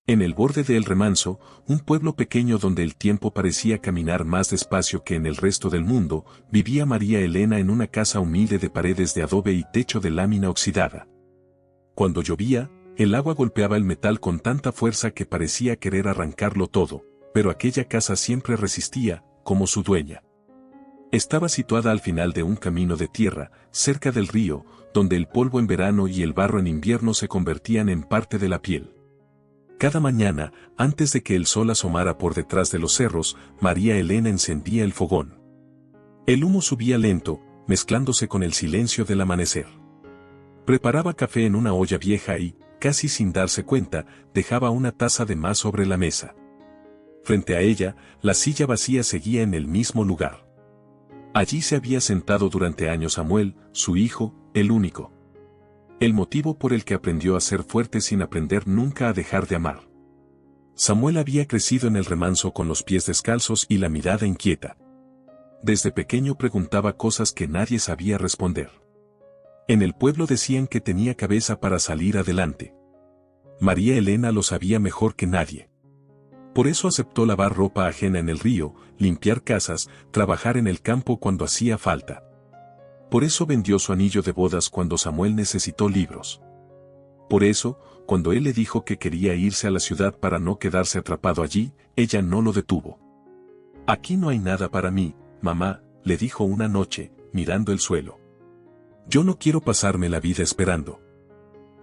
En el borde de El Remanso, un pueblo pequeño donde el tiempo parecía caminar más despacio que en el resto del mundo, vivía María Elena en una casa humilde de paredes de adobe y techo de lámina oxidada. Cuando llovía, el agua golpeaba el metal con tanta fuerza que parecía querer arrancarlo todo, pero aquella casa siempre resistía, como su dueña. Estaba situada al final de un camino de tierra, cerca del río, donde el polvo en verano y el barro en invierno se convertían en parte de la piel. Cada mañana, antes de que el sol asomara por detrás de los cerros, María Elena encendía el fogón. El humo subía lento, mezclándose con el silencio del amanecer. Preparaba café en una olla vieja y, casi sin darse cuenta, dejaba una taza de más sobre la mesa. Frente a ella, la silla vacía seguía en el mismo lugar. Allí se había sentado durante años Samuel, su hijo, el único. El motivo por el que aprendió a ser fuerte sin aprender nunca a dejar de amar. Samuel había crecido en El Remanso con los pies descalzos y la mirada inquieta. Desde pequeño preguntaba cosas que nadie sabía responder. En el pueblo decían que tenía cabeza para salir adelante. María Elena lo sabía mejor que nadie. Por eso aceptó lavar ropa ajena en el río, limpiar casas, trabajar en el campo cuando hacía falta. Por eso vendió su anillo de bodas cuando Samuel necesitó libros. Por eso, cuando él le dijo que quería irse a la ciudad para no quedarse atrapado allí, ella no lo detuvo. «Aquí no hay nada para mí, mamá», le dijo una noche, mirando el suelo. «Yo no quiero pasarme la vida esperando».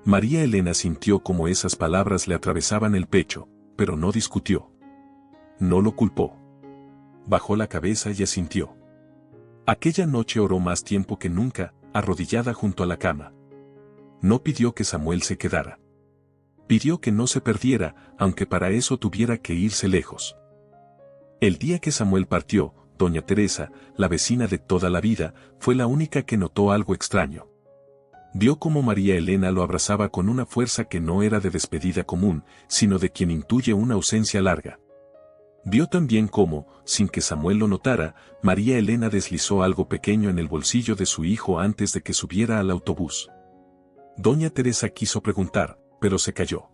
María Elena sintió como esas palabras le atravesaban el pecho, pero no discutió. No lo culpó. Bajó la cabeza y asintió. Aquella noche oró más tiempo que nunca, arrodillada junto a la cama. No pidió que Samuel se quedara. Pidió que no se perdiera, aunque para eso tuviera que irse lejos. El día que Samuel partió, doña Teresa, la vecina de toda la vida, fue la única que notó algo extraño. Vio cómo María Elena lo abrazaba con una fuerza que no era de despedida común, sino de quien intuye una ausencia larga. Vio también cómo, sin que Samuel lo notara, María Elena deslizó algo pequeño en el bolsillo de su hijo antes de que subiera al autobús. Doña Teresa quiso preguntar, pero se calló.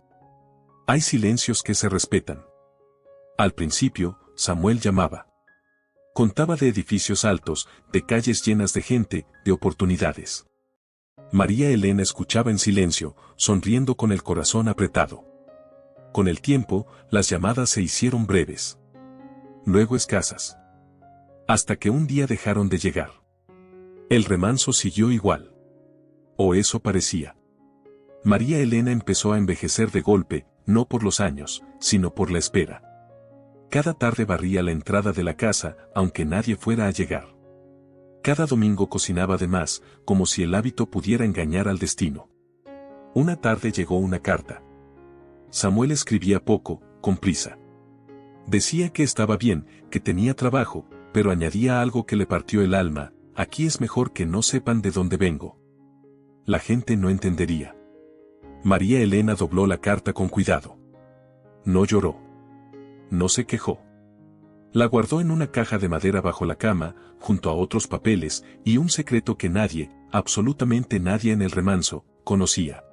Hay silencios que se respetan. Al principio, Samuel llamaba. Contaba de edificios altos, de calles llenas de gente, de oportunidades. María Elena escuchaba en silencio, sonriendo con el corazón apretado. Con el tiempo, las llamadas se hicieron breves. Luego escasas. Hasta que un día dejaron de llegar. El Remanso siguió igual. O eso parecía. María Elena empezó a envejecer de golpe, no por los años, sino por la espera. Cada tarde barría la entrada de la casa, aunque nadie fuera a llegar. Cada domingo cocinaba de más, como si el hábito pudiera engañar al destino. Una tarde llegó una carta. Samuel escribía poco, con prisa. Decía que estaba bien, que tenía trabajo, pero añadía algo que le partió el alma: aquí es mejor que no sepan de dónde vengo. La gente no entendería. María Elena dobló la carta con cuidado. No lloró. No se quejó. La guardó en una caja de madera bajo la cama, junto a otros papeles, y un secreto que nadie, absolutamente nadie en El Remanso, conocía.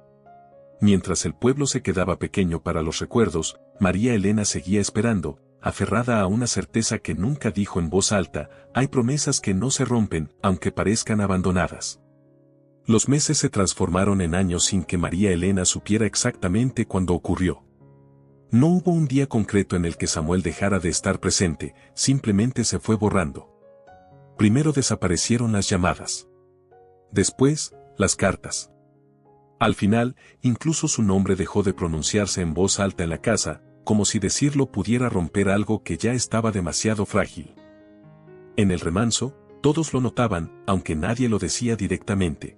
Mientras el pueblo se quedaba pequeño para los recuerdos, María Elena seguía esperando, aferrada a una certeza que nunca dijo en voz alta: hay promesas que no se rompen, aunque parezcan abandonadas. Los meses se transformaron en años sin que María Elena supiera exactamente cuándo ocurrió. No hubo un día concreto en el que Samuel dejara de estar presente, simplemente se fue borrando. Primero desaparecieron las llamadas. Después, las cartas. Al final, incluso su nombre dejó de pronunciarse en voz alta en la casa, como si decirlo pudiera romper algo que ya estaba demasiado frágil. En El Remanso, todos lo notaban, aunque nadie lo decía directamente.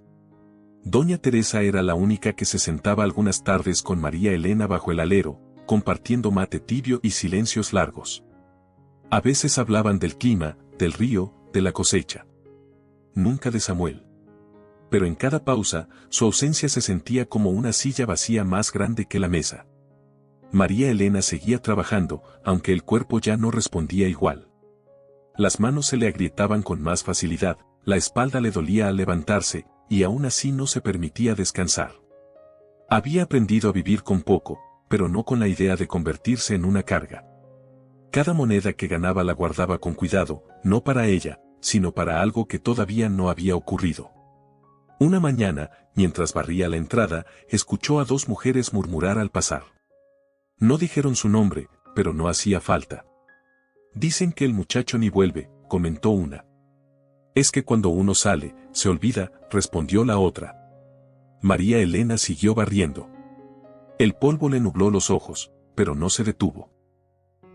Doña Teresa era la única que se sentaba algunas tardes con María Elena bajo el alero, compartiendo mate tibio y silencios largos. A veces hablaban del clima, del río, de la cosecha. Nunca de Samuel. Pero en cada pausa, su ausencia se sentía como una silla vacía más grande que la mesa. María Elena seguía trabajando, aunque el cuerpo ya no respondía igual. Las manos se le agrietaban con más facilidad, la espalda le dolía al levantarse, y aún así no se permitía descansar. Había aprendido a vivir con poco, pero no con la idea de convertirse en una carga. Cada moneda que ganaba la guardaba con cuidado, no para ella, sino para algo que todavía no había ocurrido. Una mañana, mientras barría la entrada, escuchó a dos mujeres murmurar al pasar. No dijeron su nombre, pero no hacía falta. Dicen que el muchacho ni vuelve, comentó una. Es que cuando uno sale, se olvida, respondió la otra. María Elena siguió barriendo. El polvo le nubló los ojos, pero no se detuvo.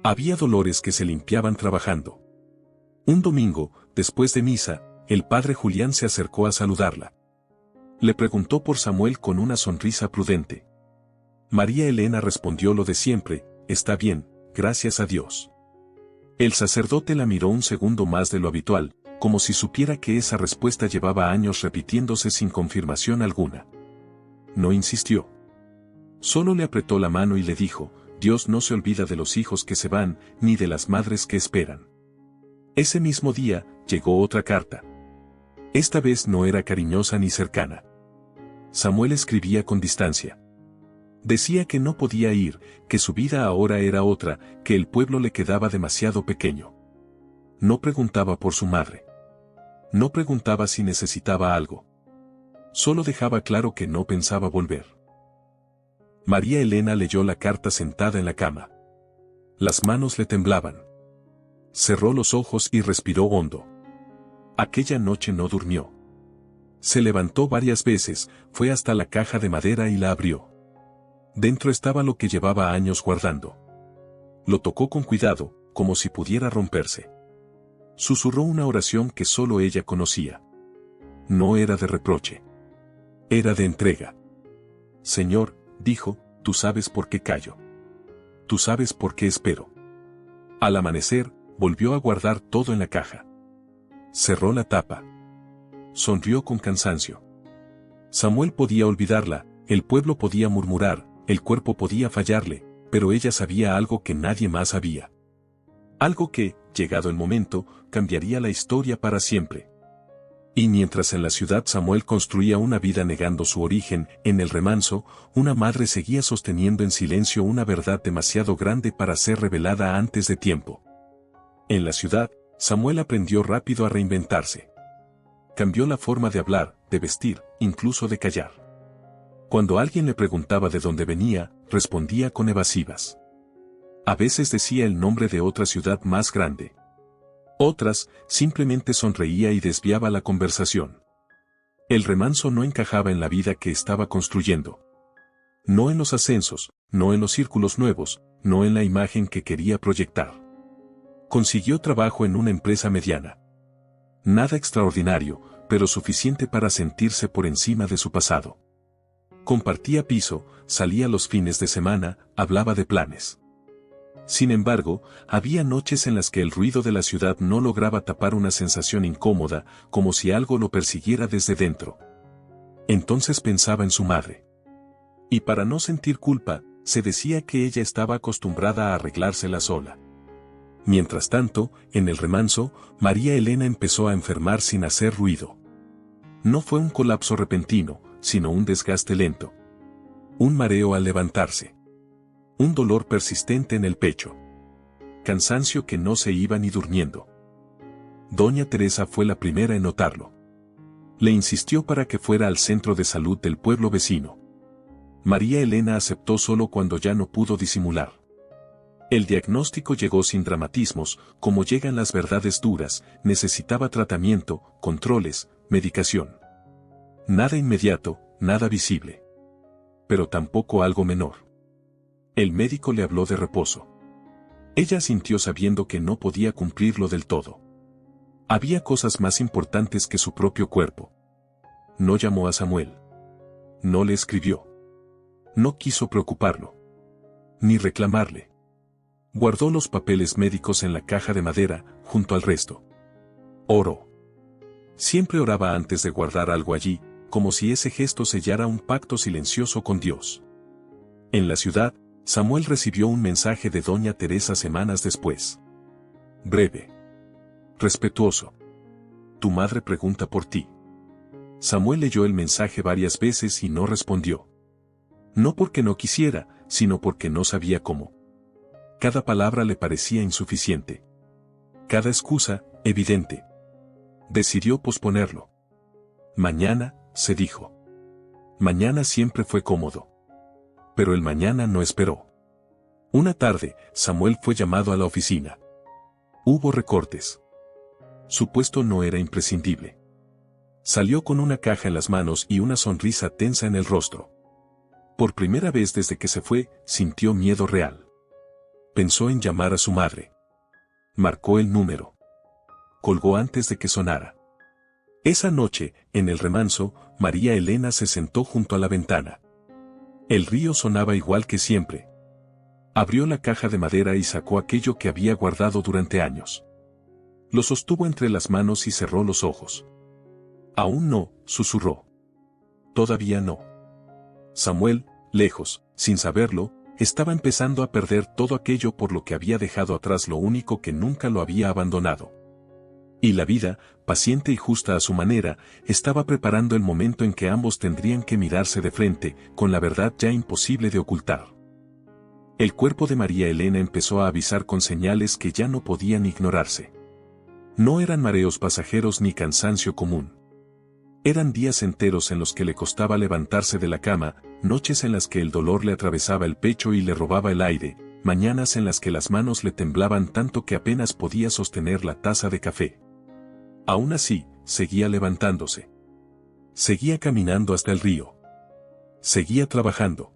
Había dolores que se limpiaban trabajando. Un domingo, después de misa, el padre Julián se acercó a saludarla. Le preguntó por Samuel con una sonrisa prudente. María Elena respondió lo de siempre, está bien, gracias a Dios. El sacerdote la miró un segundo más de lo habitual, como si supiera que esa respuesta llevaba años repitiéndose sin confirmación alguna. No insistió. Solo le apretó la mano y le dijo, Dios no se olvida de los hijos que se van, ni de las madres que esperan. Ese mismo día, llegó otra carta. Esta vez no era cariñosa ni cercana. Samuel escribía con distancia. Decía que no podía ir, que su vida ahora era otra, que el pueblo le quedaba demasiado pequeño. No preguntaba por su madre. No preguntaba si necesitaba algo. Solo dejaba claro que no pensaba volver. María Elena leyó la carta sentada en la cama. Las manos le temblaban. Cerró los ojos y respiró hondo. Aquella noche no durmió. Se levantó varias veces, fue hasta la caja de madera y la abrió. Dentro estaba lo que llevaba años guardando. Lo tocó con cuidado, como si pudiera romperse. Susurró una oración que solo ella conocía. No era de reproche. Era de entrega. Señor, dijo, tú sabes por qué callo. Tú sabes por qué espero. Al amanecer, volvió a guardar todo en la caja. Cerró la tapa. Sonrió con cansancio. Samuel podía olvidarla, el pueblo podía murmurar, el cuerpo podía fallarle, pero ella sabía algo que nadie más sabía. Algo que, llegado el momento, cambiaría la historia para siempre. Y mientras en la ciudad Samuel construía una vida negando su origen, en el remanso, una madre seguía sosteniendo en silencio una verdad demasiado grande para ser revelada antes de tiempo. En la ciudad, Samuel aprendió rápido a reinventarse. Cambió la forma de hablar, de vestir, incluso de callar. Cuando alguien le preguntaba de dónde venía, respondía con evasivas. A veces decía el nombre de otra ciudad más grande. Otras, simplemente sonreía y desviaba la conversación. El remanso no encajaba en la vida que estaba construyendo. No en los ascensos, no en los círculos nuevos, no en la imagen que quería proyectar. Consiguió trabajo en una empresa mediana. Nada extraordinario, pero suficiente para sentirse por encima de su pasado. Compartía piso, salía los fines de semana, hablaba de planes. Sin embargo, había noches en las que el ruido de la ciudad no lograba tapar una sensación incómoda, como si algo lo persiguiera desde dentro. Entonces pensaba en su madre. Y para no sentir culpa, se decía que ella estaba acostumbrada a arreglársela sola. Mientras tanto, en el remanso, María Elena empezó a enfermar sin hacer ruido. No fue un colapso repentino, sino un desgaste lento. Un mareo al levantarse. Un dolor persistente en el pecho. Cansancio que no se iba ni durmiendo. Doña Teresa fue la primera en notarlo. Le insistió para que fuera al centro de salud del pueblo vecino. María Elena aceptó solo cuando ya no pudo disimular. El diagnóstico llegó sin dramatismos, como llegan las verdades duras, necesitaba tratamiento, controles, medicación. Nada inmediato, nada visible. Pero tampoco algo menor. El médico le habló de reposo. Ella sintió sabiendo que no podía cumplirlo del todo. Había cosas más importantes que su propio cuerpo. No llamó a Samuel. No le escribió. No quiso preocuparlo. Ni reclamarle. Guardó los papeles médicos en la caja de madera, junto al resto. Oró. Siempre oraba antes de guardar algo allí, como si ese gesto sellara un pacto silencioso con Dios. En la ciudad, Samuel recibió un mensaje de Doña Teresa semanas después. Breve. Respetuoso. Tu madre pregunta por ti. Samuel leyó el mensaje varias veces y no respondió. No porque no quisiera, sino porque no sabía cómo. Cada palabra le parecía insuficiente. Cada excusa, evidente. Decidió posponerlo. Mañana, se dijo. Mañana siempre fue cómodo. Pero el mañana no esperó. Una tarde, Samuel fue llamado a la oficina. Hubo recortes. Su puesto no era imprescindible. Salió con una caja en las manos y una sonrisa tensa en el rostro. Por primera vez desde que se fue, sintió miedo real. Pensó en llamar a su madre. Marcó el número. Colgó antes de que sonara. Esa noche, en el remanso, María Elena se sentó junto a la ventana. El río sonaba igual que siempre. Abrió la caja de madera y sacó aquello que había guardado durante años. Lo sostuvo entre las manos y cerró los ojos. Aún no, susurró. Todavía no. Samuel, lejos, sin saberlo, estaba empezando a perder todo aquello por lo que había dejado atrás lo único que nunca lo había abandonado. Y la vida, paciente y justa a su manera, estaba preparando el momento en que ambos tendrían que mirarse de frente, con la verdad ya imposible de ocultar. El cuerpo de María Elena empezó a avisar con señales que ya no podían ignorarse. No eran mareos pasajeros ni cansancio común. Eran días enteros en los que le costaba levantarse de la cama, noches en las que el dolor le atravesaba el pecho y le robaba el aire, mañanas en las que las manos le temblaban tanto que apenas podía sostener la taza de café. Aún así, seguía levantándose. Seguía caminando hasta el río. Seguía trabajando.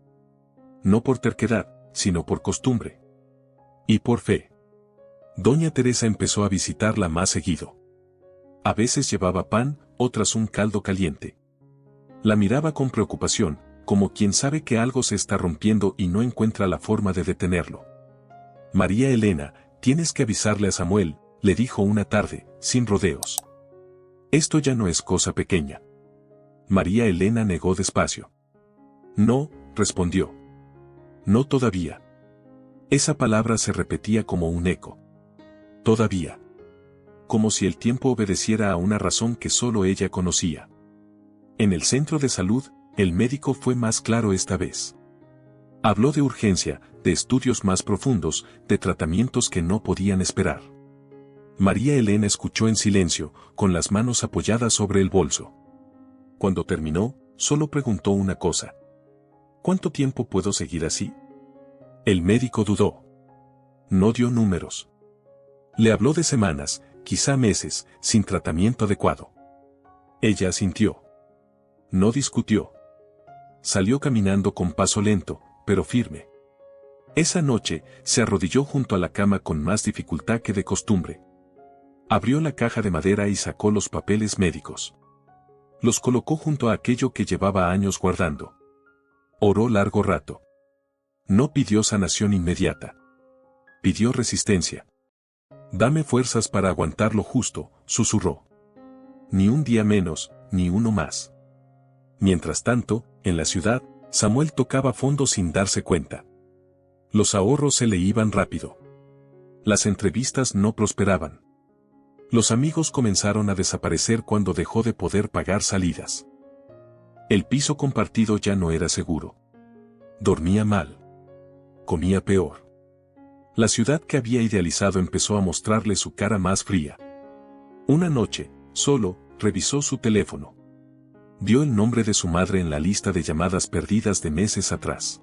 No por terquedad, sino por costumbre. Y por fe. Doña Teresa empezó a visitarla más seguido. A veces llevaba pan, otras un caldo caliente. La miraba con preocupación, como quien sabe que algo se está rompiendo y no encuentra la forma de detenerlo. María Elena, tienes que avisarle a Samuel, le dijo una tarde, sin rodeos. Esto ya no es cosa pequeña. María Elena negó despacio. No, respondió. No todavía. Esa palabra se repetía como un eco. Todavía. Como si el tiempo obedeciera a una razón que solo ella conocía. En el centro de salud, el médico fue más claro esta vez. Habló de urgencia, de estudios más profundos, de tratamientos que no podían esperar. María Elena escuchó en silencio, con las manos apoyadas sobre el bolso. Cuando terminó, solo preguntó una cosa. ¿Cuánto tiempo puedo seguir así? El médico dudó. No dio números. Le habló de semanas, quizá meses, sin tratamiento adecuado. Ella asintió. No discutió. Salió caminando con paso lento, pero firme. Esa noche, se arrodilló junto a la cama con más dificultad que de costumbre. Abrió la caja de madera y sacó los papeles médicos. Los colocó junto a aquello que llevaba años guardando. Oró largo rato. No pidió sanación inmediata. Pidió resistencia. Dame fuerzas para aguantar lo justo, susurró. Ni un día menos, ni uno más. Mientras tanto, en la ciudad, Samuel tocaba fondo sin darse cuenta. Los ahorros se le iban rápido. Las entrevistas no prosperaban. Los amigos comenzaron a desaparecer cuando dejó de poder pagar salidas. El piso compartido ya no era seguro. Dormía mal. Comía peor. La ciudad que había idealizado empezó a mostrarle su cara más fría. Una noche, solo, revisó su teléfono. Vio el nombre de su madre en la lista de llamadas perdidas de meses atrás.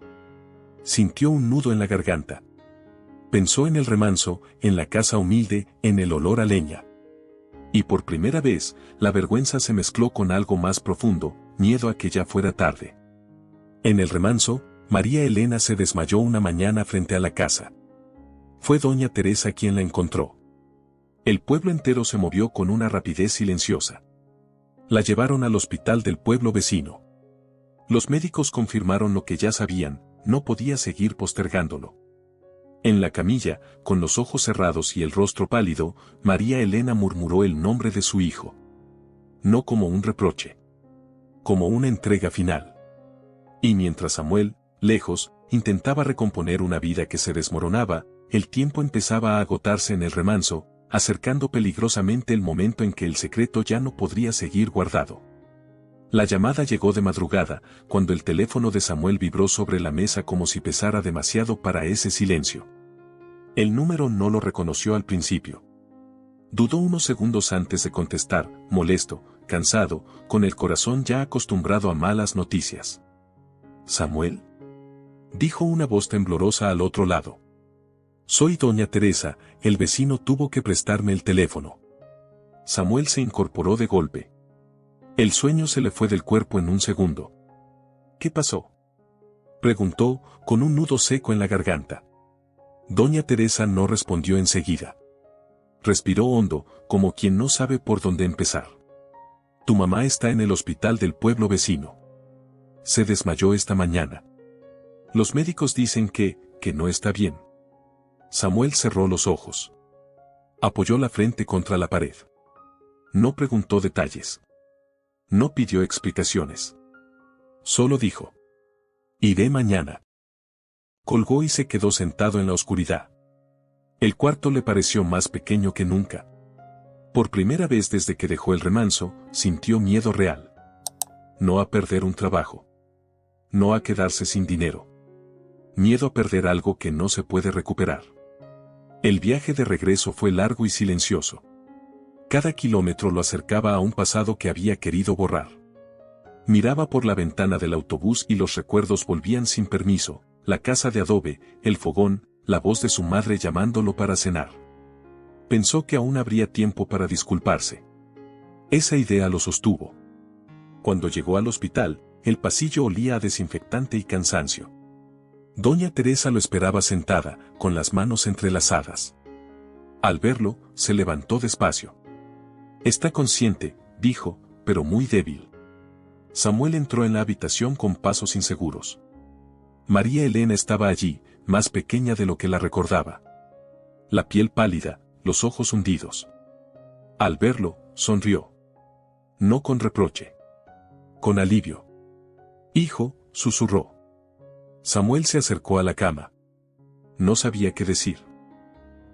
Sintió un nudo en la garganta. Pensó en el remanso, en la casa humilde, en el olor a leña. Y por primera vez, la vergüenza se mezcló con algo más profundo, miedo a que ya fuera tarde. En el remanso, María Elena se desmayó una mañana frente a la casa. Fue doña Teresa quien la encontró. El pueblo entero se movió con una rapidez silenciosa. La llevaron al hospital del pueblo vecino. Los médicos confirmaron lo que ya sabían, no podía seguir postergándolo. En la camilla, con los ojos cerrados y el rostro pálido, María Elena murmuró el nombre de su hijo. No como un reproche. Como una entrega final. Y mientras Samuel, lejos, intentaba recomponer una vida que se desmoronaba, el tiempo empezaba a agotarse en el remanso, acercando peligrosamente el momento en que el secreto ya no podría seguir guardado. La llamada llegó de madrugada, cuando el teléfono de Samuel vibró sobre la mesa como si pesara demasiado para ese silencio. El número no lo reconoció al principio. Dudó unos segundos antes de contestar, molesto, cansado, con el corazón ya acostumbrado a malas noticias. «¿Samuel?», dijo una voz temblorosa al otro lado. «Soy doña Teresa, el vecino tuvo que prestarme el teléfono». Samuel se incorporó de golpe. El sueño se le fue del cuerpo en un segundo. «¿Qué pasó?», preguntó, con un nudo seco en la garganta. Doña Teresa no respondió enseguida. Respiró hondo, como quien no sabe por dónde empezar. «Tu mamá está en el hospital del pueblo vecino. Se desmayó esta mañana. Los médicos dicen que no está bien». Samuel cerró los ojos. Apoyó la frente contra la pared. No preguntó detalles. No pidió explicaciones. Solo dijo: «Iré mañana». Colgó y se quedó sentado en la oscuridad. El cuarto le pareció más pequeño que nunca. Por primera vez desde que dejó el remanso, sintió miedo real. No a perder un trabajo. No a quedarse sin dinero. Miedo a perder algo que no se puede recuperar. El viaje de regreso fue largo y silencioso. Cada kilómetro lo acercaba a un pasado que había querido borrar. Miraba por la ventana del autobús y los recuerdos volvían sin permiso: la casa de adobe, el fogón, la voz de su madre llamándolo para cenar. Pensó que aún habría tiempo para disculparse. Esa idea lo sostuvo. Cuando llegó al hospital, el pasillo olía a desinfectante y cansancio. Doña Teresa lo esperaba sentada, con las manos entrelazadas. Al verlo, se levantó despacio. «Está consciente», dijo, «pero muy débil». Samuel entró en la habitación con pasos inseguros. María Elena estaba allí, más pequeña de lo que la recordaba. La piel pálida, los ojos hundidos. Al verlo, sonrió. No con reproche. Con alivio. «Hijo», susurró. Samuel se acercó a la cama. No sabía qué decir.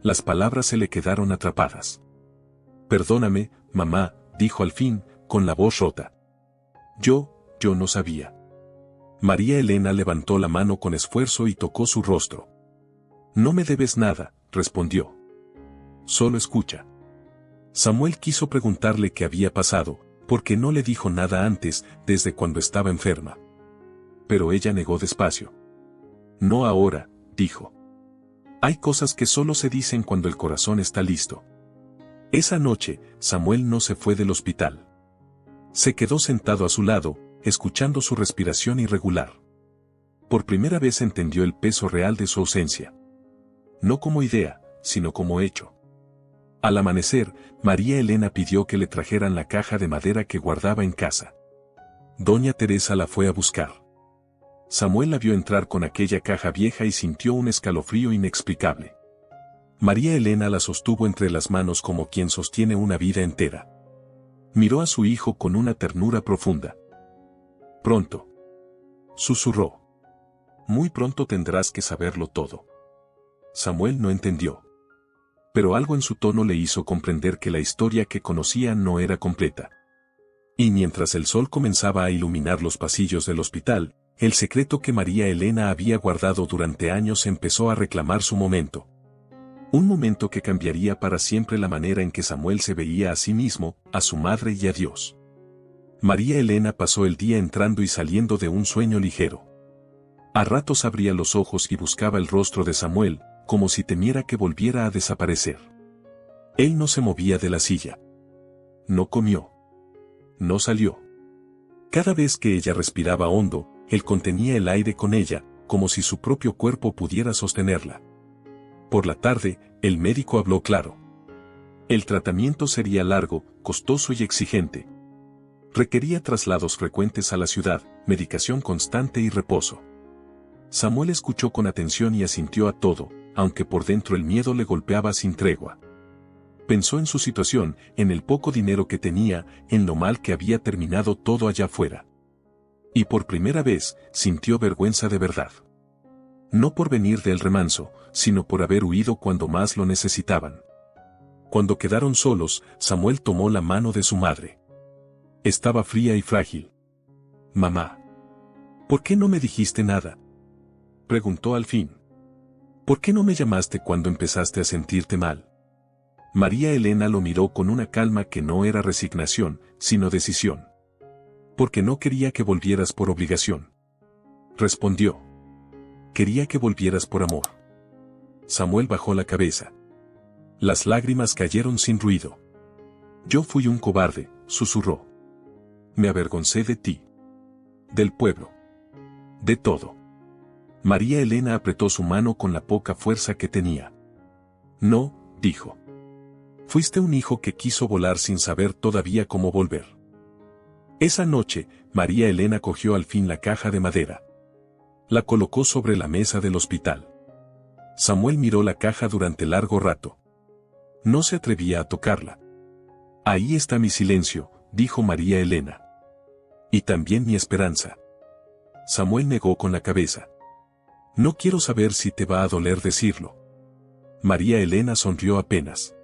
Las palabras se le quedaron atrapadas. «Perdóname, mamá», dijo al fin, con la voz rota. Yo no sabía». María Elena levantó la mano con esfuerzo y tocó su rostro. «No me debes nada», respondió. «Solo escucha». Samuel quiso preguntarle qué había pasado, porque no le dijo nada antes, desde cuando estaba enferma. Pero ella negó despacio. «No ahora», dijo. «Hay cosas que solo se dicen cuando el corazón está listo». Esa noche, Samuel no se fue del hospital. Se quedó sentado a su lado, escuchando su respiración irregular. Por primera vez entendió el peso real de su ausencia. No como idea, sino como hecho. Al amanecer, María Elena pidió que le trajeran la caja de madera que guardaba en casa. Doña Teresa la fue a buscar. Samuel la vio entrar con aquella caja vieja y sintió un escalofrío inexplicable. María Elena la sostuvo entre las manos como quien sostiene una vida entera. Miró a su hijo con una ternura profunda. «Pronto», susurró. «Muy pronto tendrás que saberlo todo». Samuel no entendió. Pero algo en su tono le hizo comprender que la historia que conocía no era completa. Y mientras el sol comenzaba a iluminar los pasillos del hospital, el secreto que María Elena había guardado durante años empezó a reclamar su momento. Un momento que cambiaría para siempre la manera en que Samuel se veía a sí mismo, a su madre y a Dios. María Elena pasó el día entrando y saliendo de un sueño ligero. A ratos abría los ojos y buscaba el rostro de Samuel, como si temiera que volviera a desaparecer. Él no se movía de la silla. No comió. No salió. Cada vez que ella respiraba hondo, él contenía el aire con ella, como si su propio cuerpo pudiera sostenerla. Por la tarde, el médico habló claro. El tratamiento sería largo, costoso y exigente. Requería traslados frecuentes a la ciudad, medicación constante y reposo. Samuel escuchó con atención y asintió a todo, aunque por dentro el miedo le golpeaba sin tregua. Pensó en su situación, en el poco dinero que tenía, en lo mal que había terminado todo allá afuera. Y por primera vez, sintió vergüenza de verdad. No por venir del remanso, sino por haber huido cuando más lo necesitaban. Cuando quedaron solos, Samuel tomó la mano de su madre. Estaba fría y frágil. Mamá. ¿Por qué no me dijiste nada? Preguntó al fin. ¿Por qué no me llamaste cuando empezaste a sentirte mal? María Elena lo miró con una calma que no era resignación, sino decisión. Porque no quería que volvieras por obligación. Respondió. Quería que volvieras por amor. Samuel bajó la cabeza. Las lágrimas cayeron sin ruido. Yo fui un cobarde, susurró. Me avergoncé de ti. Del pueblo. De todo. María Elena apretó su mano con la poca fuerza que tenía. No, dijo. Fuiste un hijo que quiso volar sin saber todavía cómo volver. Esa noche, María Elena cogió al fin la caja de madera. La colocó sobre la mesa del hospital. Samuel miró la caja durante largo rato. No se atrevía a tocarla. Ahí está mi silencio, dijo María Elena. Y también mi esperanza. Samuel negó con la cabeza. No quiero saber si te va a doler decirlo. María Elena sonrió apenas.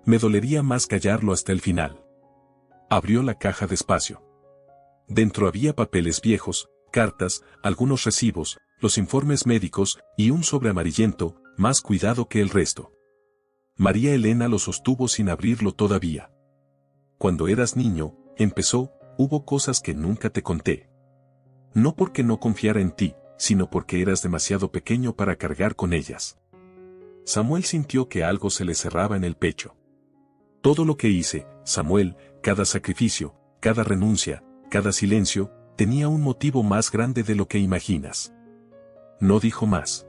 Me dolería más callarlo hasta el final. Abrió la caja despacio. Dentro había papeles viejos, cartas, algunos recibos, los informes médicos y un sobre amarillento, más cuidado que el resto. María Elena lo sostuvo sin abrirlo todavía. Cuando eras niño, empezó, hubo cosas que nunca te conté. No porque no confiara en ti, sino porque eras demasiado pequeño para cargar con ellas. Samuel sintió que algo se le cerraba en el pecho. Todo lo que hice, Samuel, cada sacrificio, cada renuncia, cada silencio, tenía un motivo más grande de lo que imaginas. No dijo más.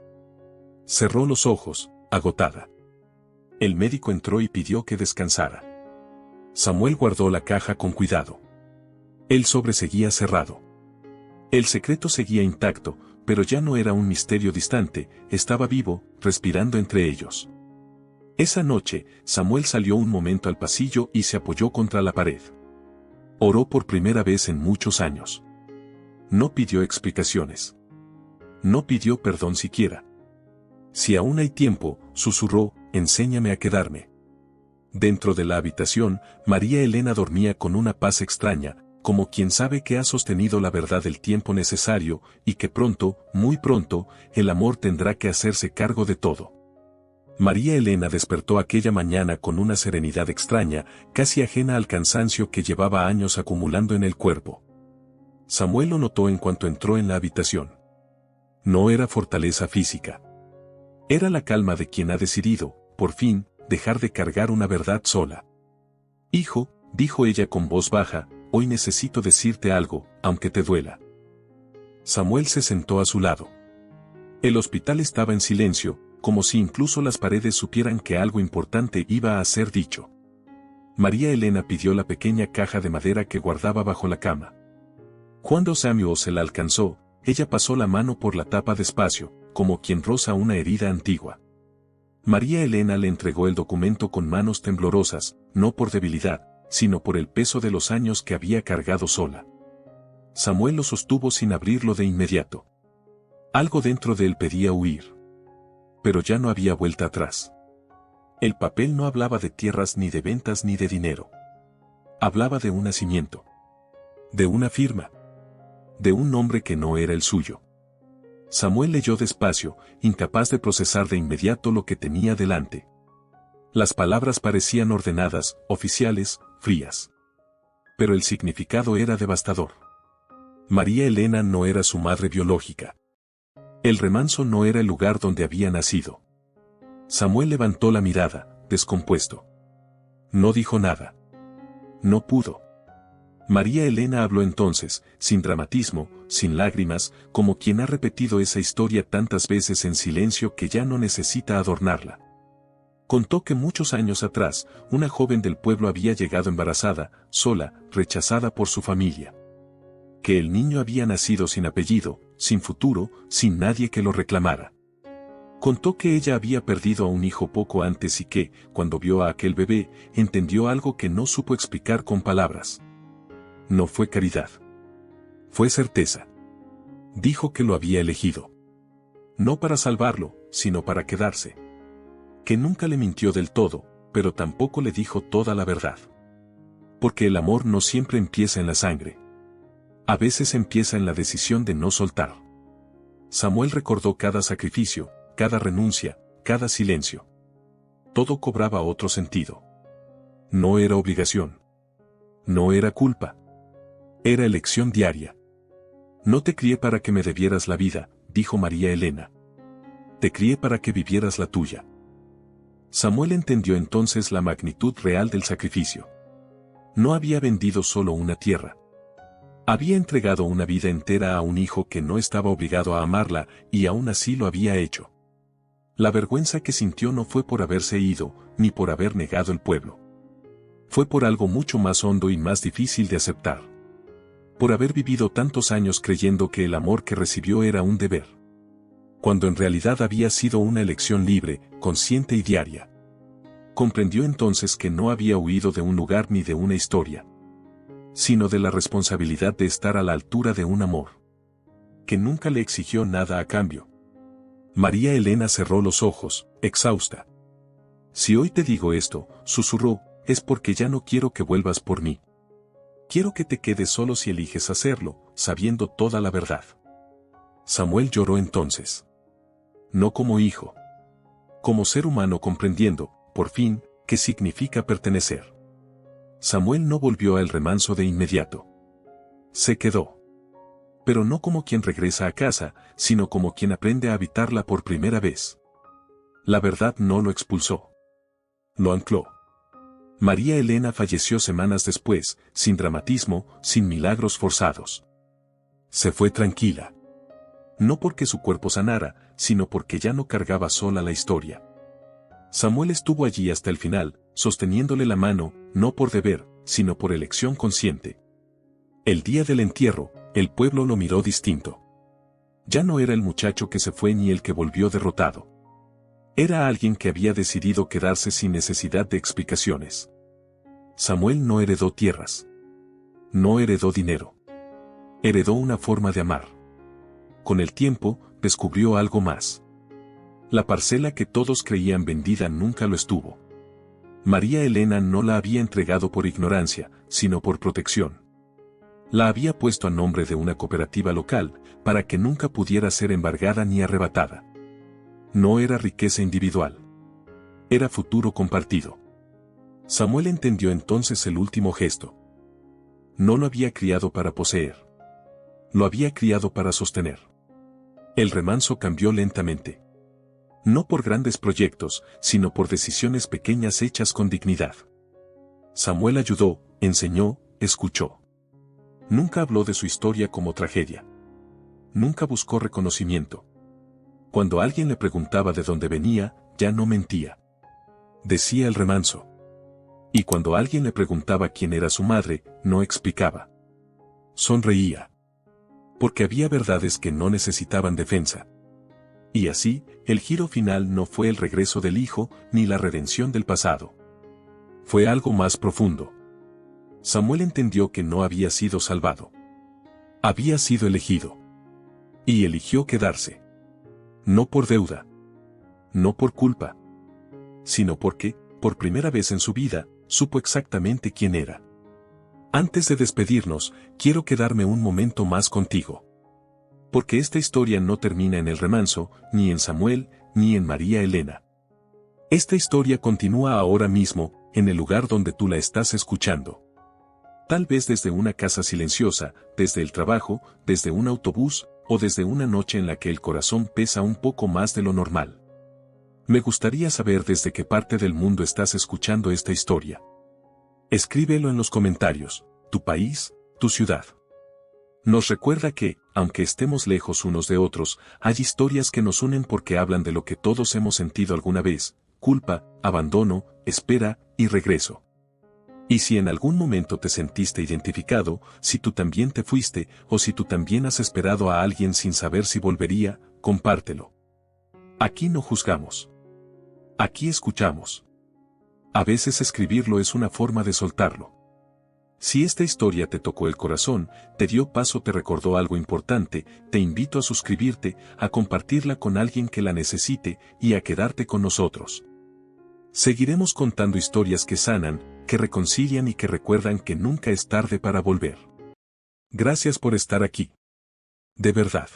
Cerró los ojos, agotada. El médico entró y pidió que descansara. Samuel guardó la caja con cuidado. El sobre seguía cerrado. El secreto seguía intacto, pero ya no era un misterio distante, estaba vivo, respirando entre ellos. Esa noche, Samuel salió un momento al pasillo y se apoyó contra la pared. Oró por primera vez en muchos años. No pidió explicaciones. No pidió perdón siquiera. Si aún hay tiempo, susurró, enséñame a quedarme. Dentro de la habitación, María Elena dormía con una paz extraña, como quien sabe que ha sostenido la verdad el tiempo necesario, y que pronto, muy pronto, el amor tendrá que hacerse cargo de todo. María Elena despertó aquella mañana con una serenidad extraña, casi ajena al cansancio que llevaba años acumulando en el cuerpo. Samuel lo notó en cuanto entró en la habitación. No era fortaleza física. Era la calma de quien ha decidido, por fin, dejar de cargar una verdad sola. Hijo, dijo ella con voz baja, hoy necesito decirte algo, aunque te duela. Samuel se sentó a su lado. El hospital estaba en silencio, como si incluso las paredes supieran que algo importante iba a ser dicho. María Elena pidió la pequeña caja de madera que guardaba bajo la cama. Cuando Samuel se la alcanzó, ella pasó la mano por la tapa despacio, como quien roza una herida antigua. María Elena le entregó el documento con manos temblorosas, no por debilidad, sino por el peso de los años que había cargado sola. Samuel lo sostuvo sin abrirlo de inmediato. Algo dentro de él pedía huir. Pero ya no había vuelta atrás. El papel no hablaba de tierras ni de ventas ni de dinero. Hablaba de un nacimiento. De una firma. De un nombre que no era el suyo. Samuel leyó despacio, incapaz de procesar de inmediato lo que tenía delante. Las palabras parecían ordenadas, oficiales, frías. Pero el significado era devastador. María Elena no era su madre biológica. El remanso no era el lugar donde había nacido. Samuel levantó la mirada, descompuesto. No dijo nada. No pudo. María Elena habló entonces, sin dramatismo, sin lágrimas, como quien ha repetido esa historia tantas veces en silencio que ya no necesita adornarla. Contó que muchos años atrás, una joven del pueblo había llegado embarazada, sola, rechazada por su familia. Que el niño había nacido sin apellido, sin futuro, sin nadie que lo reclamara. Contó que ella había perdido a un hijo poco antes y que, cuando vio a aquel bebé, entendió algo que no supo explicar con palabras. No fue caridad. Fue certeza. Dijo que lo había elegido. No para salvarlo, sino para quedarse. Que nunca le mintió del todo, pero tampoco le dijo toda la verdad. Porque el amor no siempre empieza en la sangre. A veces empieza en la decisión de no soltar. Samuel recordó cada sacrificio, cada renuncia, cada silencio. Todo cobraba otro sentido. No era obligación. No era culpa. Era elección diaria. No te crié para que me debieras la vida, dijo María Elena. Te crié para que vivieras la tuya. Samuel entendió entonces la magnitud real del sacrificio. No había vendido solo una tierra. Había entregado una vida entera a un hijo que no estaba obligado a amarla, y aún así lo había hecho. La vergüenza que sintió no fue por haberse ido, ni por haber negado el pueblo. Fue por algo mucho más hondo y más difícil de aceptar. Por haber vivido tantos años creyendo que el amor que recibió era un deber, cuando en realidad había sido una elección libre, consciente y diaria. Comprendió entonces que no había huido de un lugar ni de una historia, sino de la responsabilidad de estar a la altura de un amor que nunca le exigió nada a cambio. María Elena cerró los ojos, exhausta. Si hoy te digo esto, susurró, es porque ya no quiero que vuelvas por mí. Quiero que te quedes solo si eliges hacerlo, sabiendo toda la verdad. Samuel lloró entonces. No como hijo. Como ser humano comprendiendo, por fin, qué significa pertenecer. Samuel no volvió al remanso de inmediato. Se quedó. Pero no como quien regresa a casa, sino como quien aprende a habitarla por primera vez. La verdad no lo expulsó. Lo ancló. María Elena falleció semanas después, sin dramatismo, sin milagros forzados. Se fue tranquila. No porque su cuerpo sanara, sino porque ya no cargaba sola la historia. Samuel estuvo allí hasta el final, sosteniéndole la mano, no por deber, sino por elección consciente. El día del entierro, el pueblo lo miró distinto. Ya no era el muchacho que se fue ni el que volvió derrotado. Era alguien que había decidido quedarse sin necesidad de explicaciones. Samuel no heredó tierras. No heredó dinero. Heredó una forma de amar. Con el tiempo, descubrió algo más. La parcela que todos creían vendida nunca lo estuvo. María Elena no la había entregado por ignorancia, sino por protección. La había puesto a nombre de una cooperativa local, para que nunca pudiera ser embargada ni arrebatada. No era riqueza individual. Era futuro compartido. Samuel entendió entonces el último gesto. No lo había criado para poseer. Lo había criado para sostener. El remanso cambió lentamente. No por grandes proyectos, sino por decisiones pequeñas hechas con dignidad. Samuel ayudó, enseñó, escuchó. Nunca habló de su historia como tragedia. Nunca buscó reconocimiento. Cuando alguien le preguntaba de dónde venía, ya no mentía. Decía el remanso. Y cuando alguien le preguntaba quién era su madre, no explicaba. Sonreía. Porque había verdades que no necesitaban defensa. Y así, el giro final no fue el regreso del hijo, ni la redención del pasado. Fue algo más profundo. Samuel entendió que no había sido salvado. Había sido elegido. Y eligió quedarse. No por deuda. No por culpa. Sino porque, por primera vez en su vida, supo exactamente quién era. Antes de despedirnos, quiero quedarme un momento más contigo. Porque esta historia no termina en el remanso, ni en Samuel, ni en María Elena. Esta historia continúa ahora mismo, en el lugar donde tú la estás escuchando. Tal vez desde una casa silenciosa, desde el trabajo, desde un autobús, o desde una noche en la que el corazón pesa un poco más de lo normal. Me gustaría saber desde qué parte del mundo estás escuchando esta historia. Escríbelo en los comentarios, tu país, tu ciudad. Nos recuerda que, aunque estemos lejos unos de otros, hay historias que nos unen porque hablan de lo que todos hemos sentido alguna vez: culpa, abandono, espera y regreso. Y si en algún momento te sentiste identificado, si tú también te fuiste, o si tú también has esperado a alguien sin saber si volvería, compártelo. Aquí no juzgamos. Aquí escuchamos. A veces escribirlo es una forma de soltarlo. Si esta historia te tocó el corazón, te dio paz o te recordó algo importante, te invito a suscribirte, a compartirla con alguien que la necesite y a quedarte con nosotros. Seguiremos contando historias que sanan, que reconcilian y que recuerdan que nunca es tarde para volver. Gracias por estar aquí. De verdad.